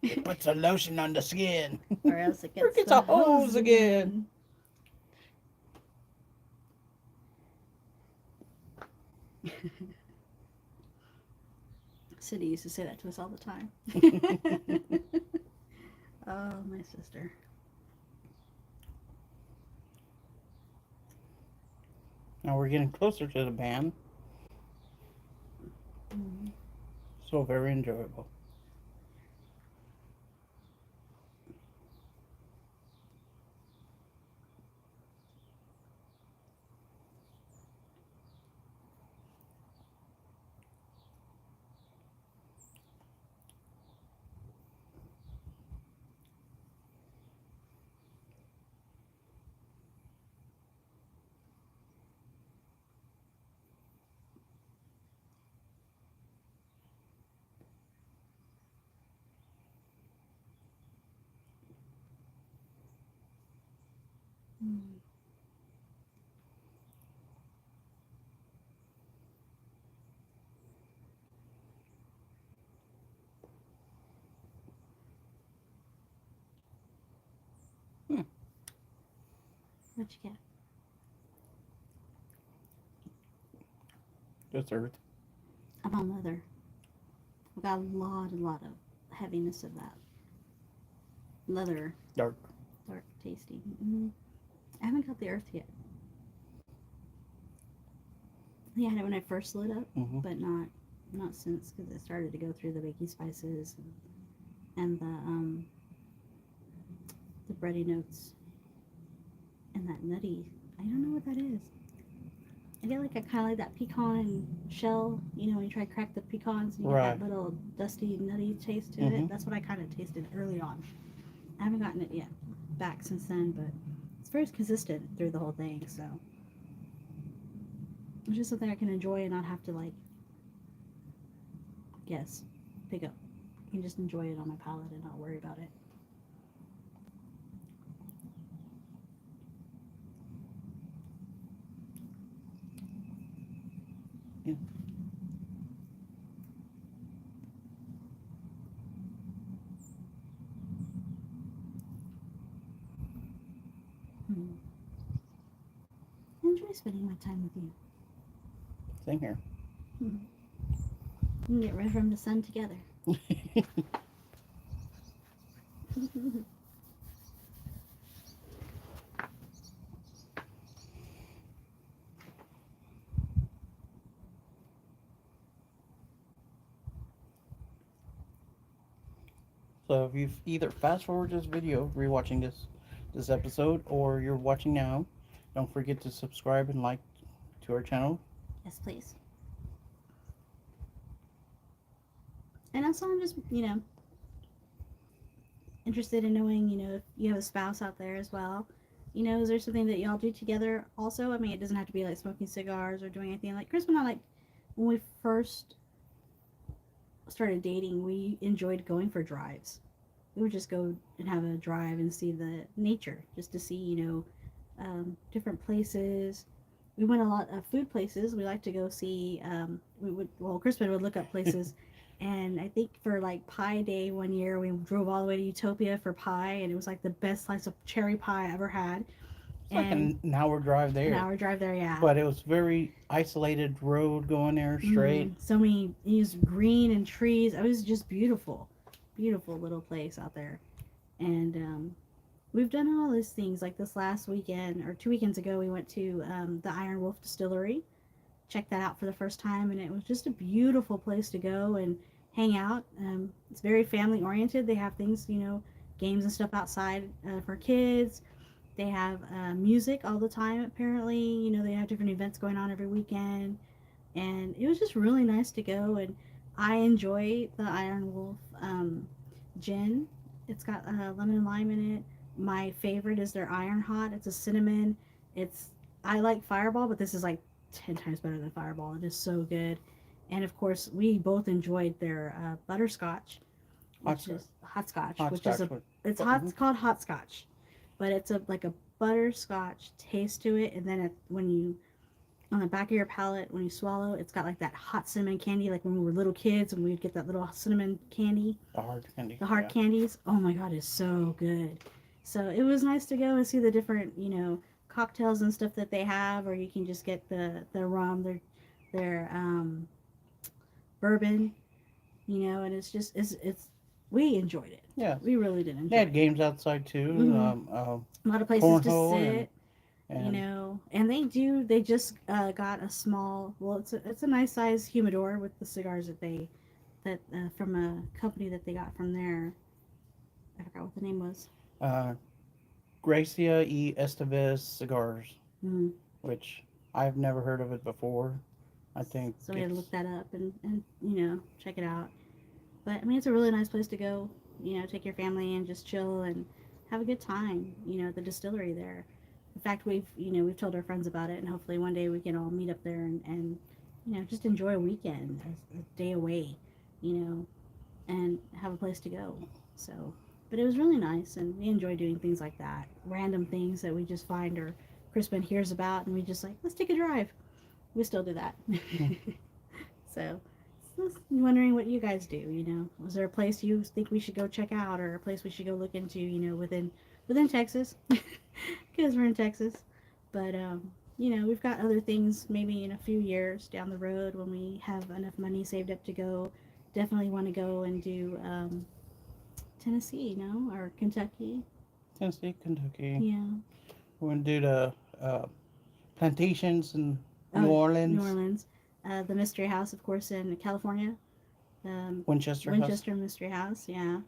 It puts a lotion on the skin. Or else it gets It's the a hose again. City used to say that to us all the time. Oh, my sister. I Now we're getting closer to the band, Mm. so very enjoyable. Mm. Hmm. What you get? Just earth. I'm on leather. I got a lot of heaviness of that leather, Dark. dark, tasty. Mm. I haven't got the earth yet. I had it when I first lit up, Mm-hmm. but not since because it started to go through the baking spices and the bready notes and that nutty. I don't know what that is. I get like a kind of like that pecan shell. You know, when you try to crack the pecans, you get Right. that little dusty, nutty taste to Mm-hmm. it. That's what I kind of tasted early on. I haven't gotten it yet back since then, but it's very consistent through the whole thing. So it's just something I can enjoy and not have to like guess, pick up. I can just enjoy it on my palate and not worry about it. Yeah. Hmm. I enjoy spending my time with you. Same here. Hmm. We can get right from the sun together. So if you've either fast forward this video, rewatching this episode, or you're watching now, don't forget to subscribe and like to our channel. Yes, please. And also, I'm just, interested in knowing, if you have a spouse out there as well. Is there something that y'all do together also? I mean, it doesn't have to be like smoking cigars or doing anything. Like Chris and I, like, when we first started dating, we enjoyed going for drives. We would just go and have a drive and see the nature, just to see, different places. We went a lot of food places. We like to go see. Crispin would look up places, and I think for like Pie Day one year, we drove all the way to Utopia for pie, and it was like the best slice of cherry pie I ever had. It's like And an hour drive an there, hour drive there, yeah. but it was very isolated road going there straight. So many, it was green and trees. It was just beautiful, beautiful little place out there, and we've done all these things. Like this last weekend or 2 weekends ago, we went to the Iron Wolf Distillery. Checked that out for the first time, and it was just a beautiful place to go and hang out. It's very family oriented. They have things, games and stuff outside for kids. They have music all the time. Apparently, they have different events going on every weekend, and it was just really nice to go. And I enjoy the Iron Wolf gin. It's got lemon and lime in it. My favorite is their Iron Hot. It's a cinnamon. It's I like Fireball, but this is like 10 times better than Fireball. It is so good. And of course, we both enjoyed their butterscotch, Hot which scotch. is hot scotch, Hot which is scotch. a it's hot. Mm-hmm. It's called hot scotch, but it's a like a butterscotch taste to it. And then when you on the back of your palate when you swallow, it's got like that hot cinnamon candy, like when we were little kids and we'd get that little cinnamon candy, The hard candy. the hard Yeah. candies. Oh my god, it's so good. So it was nice to go and see the different, cocktails and stuff that they have, or you can just get the rum, their bourbon, and it's we enjoyed it. Yeah. We really did They enjoy had it. games outside too. Hmm. A lot of places to Cornhole sit. And And they just got a small, well, it's a nice size humidor with the cigars that from a company that they got from there. I forgot what the name was. uh, Gracia y Estevez cigars, Mm. which I've never heard of it before. I think So we had to look it's that up and check it out. But I mean, it's a really nice place to go. Take your family and just chill and have a good time. At the distillery there. In fact, we've told our friends about it, and hopefully one day we can all meet up there and just enjoy a weekend, a day away, you know, and have a place to go. So, but it was really nice, and we enjoy doing things like that, random things that we just find or Crispin hears about, and we just like, let's take a drive. We still do that. So, just wondering what you guys do. Was there a place you think we should go check out, or a place we should go look into? Within Texas, because we're in Texas. But we've got other things maybe in a few years down the road when we have enough money saved up to go. Definitely want to go and do Tennessee, or Kentucky. Tennessee, Kentucky. Yeah. We're gonna do the plantations in New Oh, New Orleans, Orleans. The Mystery House, of course, in California. Winchester House. Winchester Mystery House, yeah.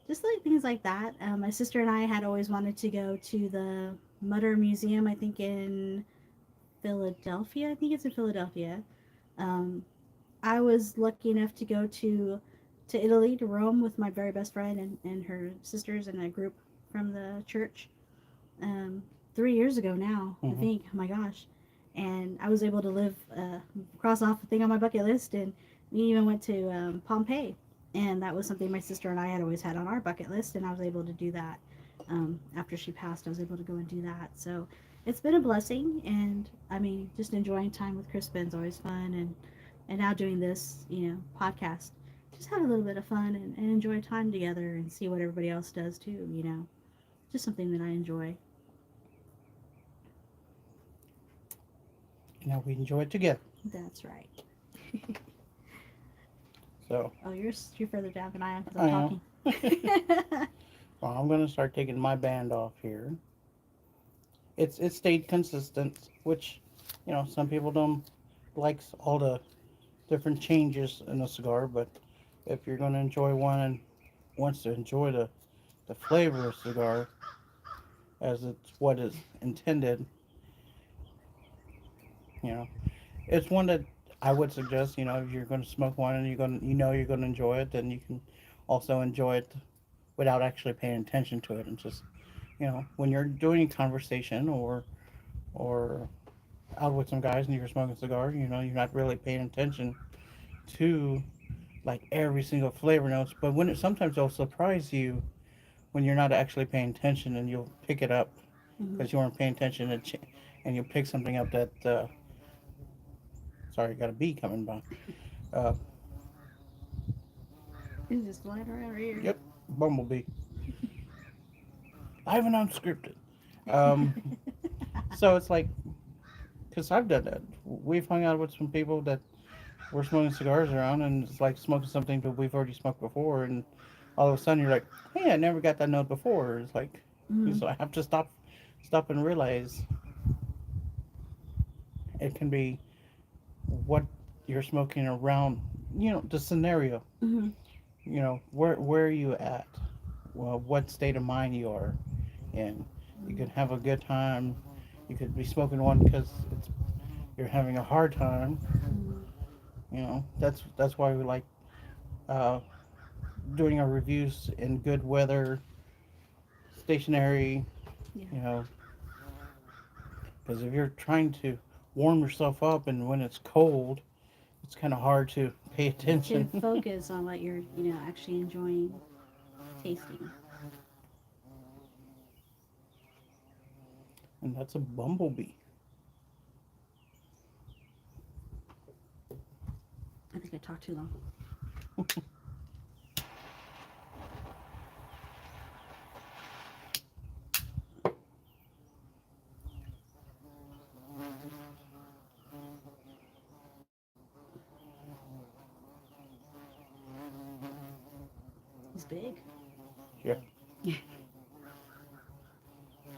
Just like things like that. My sister and I had always wanted to go to the Mutter Museum, I think in Philadelphia. I think it's in Philadelphia. Um, I was lucky enough to go to Italy, to Rome, with my very best friend and her sisters and a group from the church. Um, 3 years ago now, I Hmm. think. Oh my gosh. And I was able to cross off a thing on my bucket list, and we even went to Pompeii. And that was something my sister and I had always had on our bucket list, and I was able to do that. After she passed, I was able to go and do that. So it's been a blessing, and I mean, just enjoying time with Crispin's always fun, and now doing this, podcast. Just have a little bit of fun and enjoy time together and see what everybody else does too. Just something that I enjoy. You know, we enjoy it together. That's right. So Oh, you're further down than I am because I'm I know. talking. Well, I'm gonna start taking my band off here. It stayed consistent, which some people don't likes all the different changes in a cigar, but if you're gonna enjoy one and wants to enjoy the flavor of cigar as it's what is intended, you know, it's one that I would suggest. If you're going to smoke one and you're going to enjoy it, then you can also enjoy it without actually paying attention to it, and just when you're doing a conversation or out with some guys and you're smoking a cigar, you're not really paying attention to like every single flavor notes, but when it sometimes it'll surprise you when you're not actually paying attention, and you'll pick it up Hmm. because you weren't paying attention, and you'll pick something up that sorry, got a bee coming by. uh, It's just flying around here. yep, bumblebee, live and unscripted. um, so it's like, because I've done that, we've hung out with some people that we're smoking cigars around, and it's like smoking something that we've already smoked before, and all of a sudden you're like, hey, I never got that note before. It's like, Hmm. so I have to stop and realize it can be what you're smoking around, the scenario, Hmm. where are you at, well, what state of mind you are in. You could have a good time, you could be smoking one because you're having a hard time. That's why we like uh, doing our reviews in good weather, stationary, Yeah. you know, because if you're trying to warm yourself up and when it's cold, it's kind of hard to pay To attention. focus on what you're, actually enjoying tasting. And that's a bumblebee. I think I talked too long. He's big. Yeah,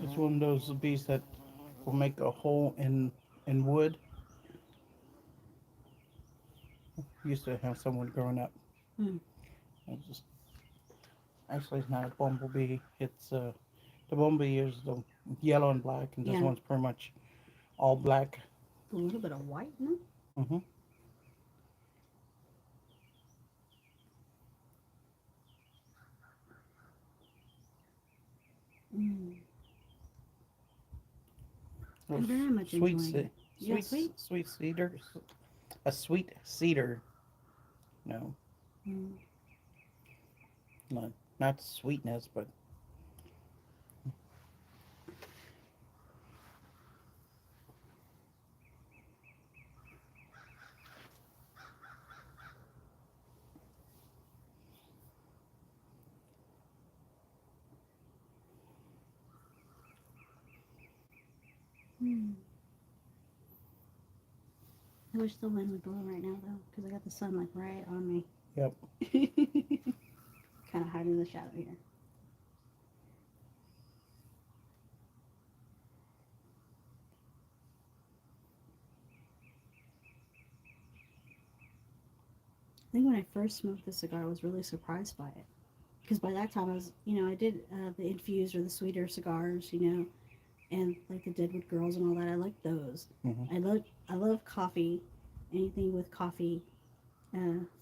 it's one of those bees that will make a hole in wood. Used to have someone growing up. Mm. It's just actually it's not a bumblebee. It's the bumblebee is the yellow and black, and this Yeah, one's pretty much all black. a little bit of white, no? Hmm. Mm. I'm very much enjoying it. Yeah, sweet. Sweet cedar, a sweet cedar. No, Mm. not sweetness, but Mm. I wish the wind would blow right now, though, because I got the sun like right on me. yep. Kind of hiding in the shadow here. I think when I first smoked the cigar, I was really surprised by it. Because by that time, I was, I did the infused or the sweeter cigars, and like the Deadwood Girls and all that. I like those. Hmm. I love coffee, anything with coffee,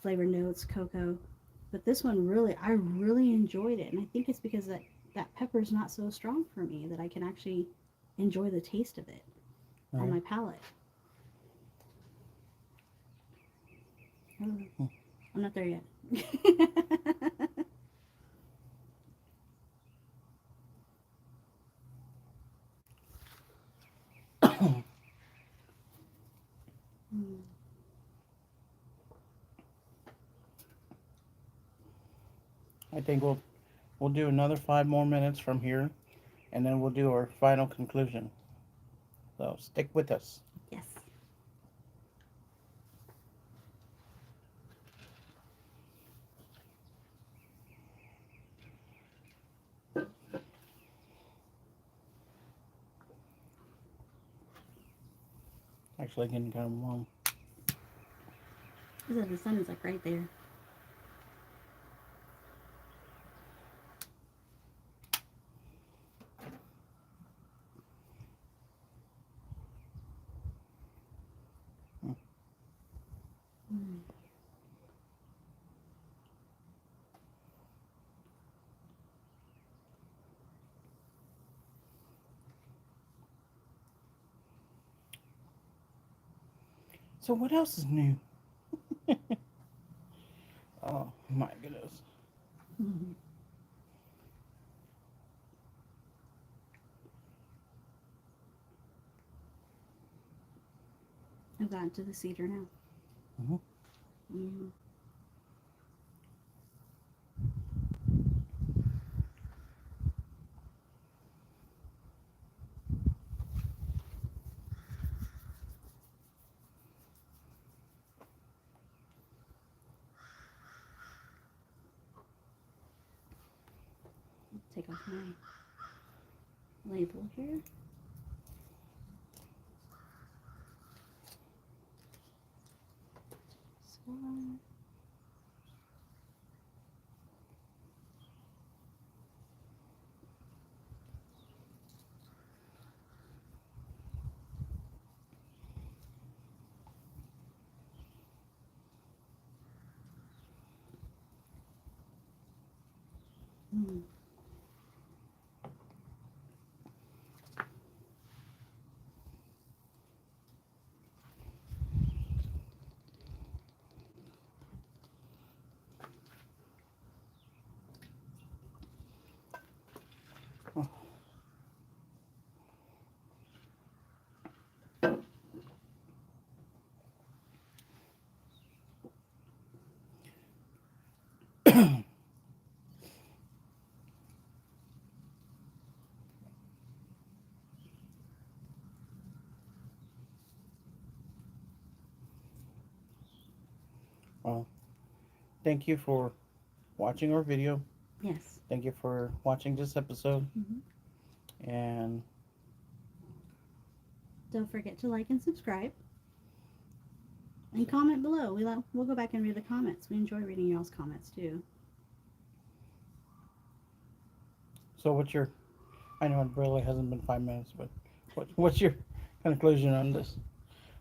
flavor notes, cocoa. But this one I really enjoyed it, and I think it's because that pepper's not so strong for me that I can actually enjoy the taste of it All on right. my palate. Oh, I'm not there yet. Mm. I think we'll do another 5 more minutes from here, and then we'll do our final conclusion. So stick with us. Yes. Actually, getting kind of warm. So the sun is like right there. Mm. So what else is new? Oh my goodness. Mm. I've gotten to the cedar now. Hmm. Mm. Take off my label here. So, mm. Well, thank you for watching our video. Yes. Thank you for watching this episode. Hmm. And Don't forget to like and subscribe. And comment below. We'll go back and read the comments. We enjoy reading y'all's comments too. So what's your? I know it really hasn't been 5 minutes, but what's your conclusion on this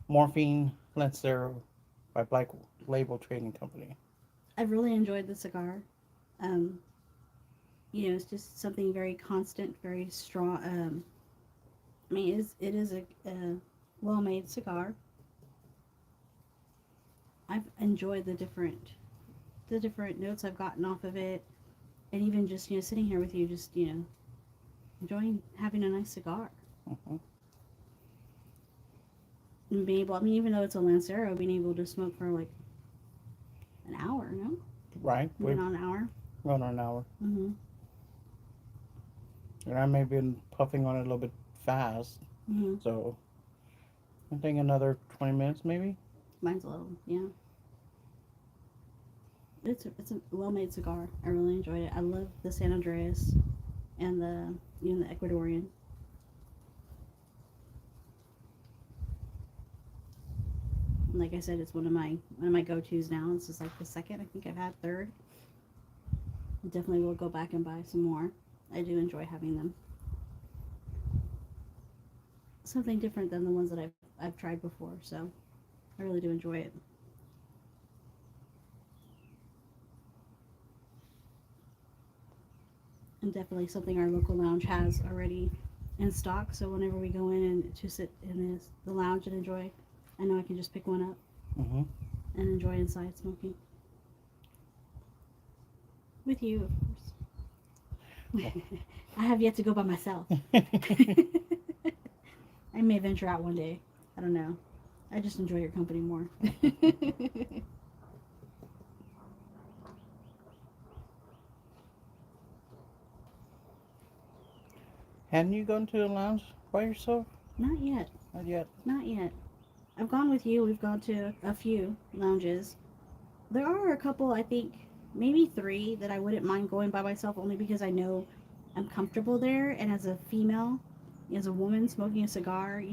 morphine Lancero by Black Label Trading Company? I've really enjoyed the cigar. Um, it's just something very constant, very strong. I mean, it is a well-made cigar. I've enjoyed the different notes I've gotten off of it, and even just sitting here with you, just enjoying having a nice cigar. Hmm. And being able, I mean, even though it's a Lancero, being able to smoke for like an hour, no, Right, even we've on an hour. gone on an hour, Mm-hmm. and I may have been puffing on it a little bit fast, Mm-hmm. so I think another 20 minutes maybe. Mine's a little, yeah. It's a well-made cigar. I really enjoyed it. I love the San Andreas and the Ecuadorian. And like I said, it's one of my go-tos now. This is like the second. I think I've had third. I definitely will go back and buy some more. I do enjoy having them. Something different than the ones that I've tried before. So I really do enjoy it. And definitely something our local lounge has already in stock. So whenever we go in and to sit in the lounge and enjoy, I know I can just pick one up Mm-hmm. and enjoy inside smoking with you, of course. I have yet to go by myself. I may venture out one day. I don't know. I just enjoy your company more. Hadn't you gone to the lounge by yourself? Not yet. Not yet. Not yet. I've gone with you. We've gone to a few lounges. There are a couple, I think, maybe three that I wouldn't mind going by myself only because I know I'm comfortable there. And as a female, as a woman smoking a cigar,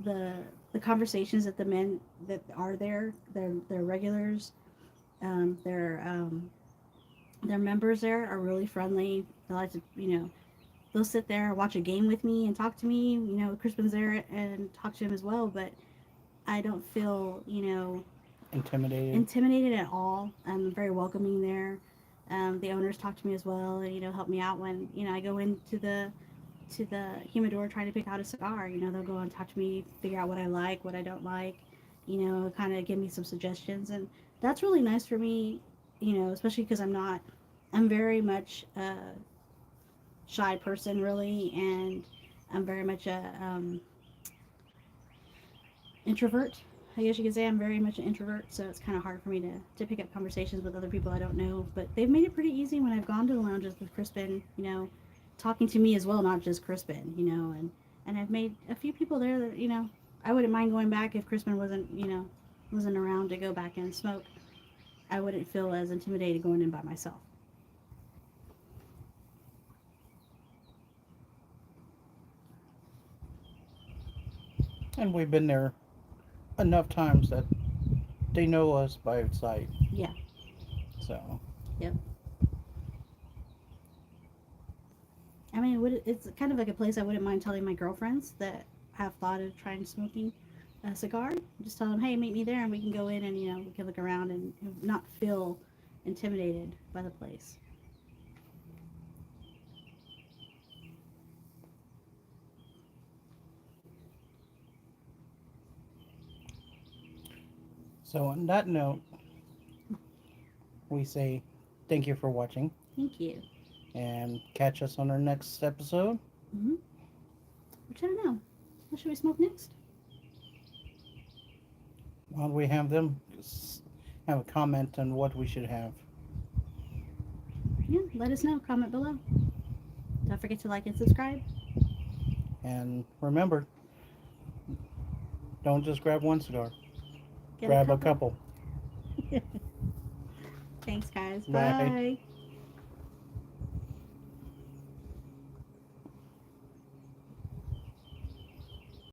the the conversations that the men that are there, they're regulars, um, their um, their members there are really friendly. They like to, they'll sit there, watch a game with me, and talk to me. Crispin's there and talk to him as well. But I don't feel, Intimidated. intimidated at all. I'm very welcoming there. The owners talk to me as well, and help me out when I go into the humidor trying to pick out a cigar. They'll go and talk to me, figure out what I like, what I don't like. Kind of give me some suggestions, and that's really nice for me. Especially because I'm very much a shy person, really, and I'm very much a introvert. I guess you could say I'm very much an introvert, so it's kind of hard for me to pick up conversations with other people I don't know. But they've made it pretty easy when I've gone to the lounges with Crispin, talking to me as well, not just Crispin, and I've made a few people there that, I wouldn't mind going back if Crispin wasn't around to go back and smoke. I wouldn't feel as intimidated going in by myself. And we've been there enough times that they know us by sight. Yeah. So. Yep. I mean, it's kind of like a place I wouldn't mind telling my girlfriends that have thought of trying smoking a cigar. Just tell them, hey, meet me there, and we can go in and we can look around and not feel intimidated by the place. So on that note, we say thank you for watching Thank you. and catch us on our next episode. Mm-hmm. Which I don't know. What should we smoke next? While we have them, just have a comment on what we should have. Yeah, let us know. Comment below. Don't forget to like and subscribe. And remember, don't just grab one cigar. Get Grab a couple. Thanks, guys. Bye. Bye.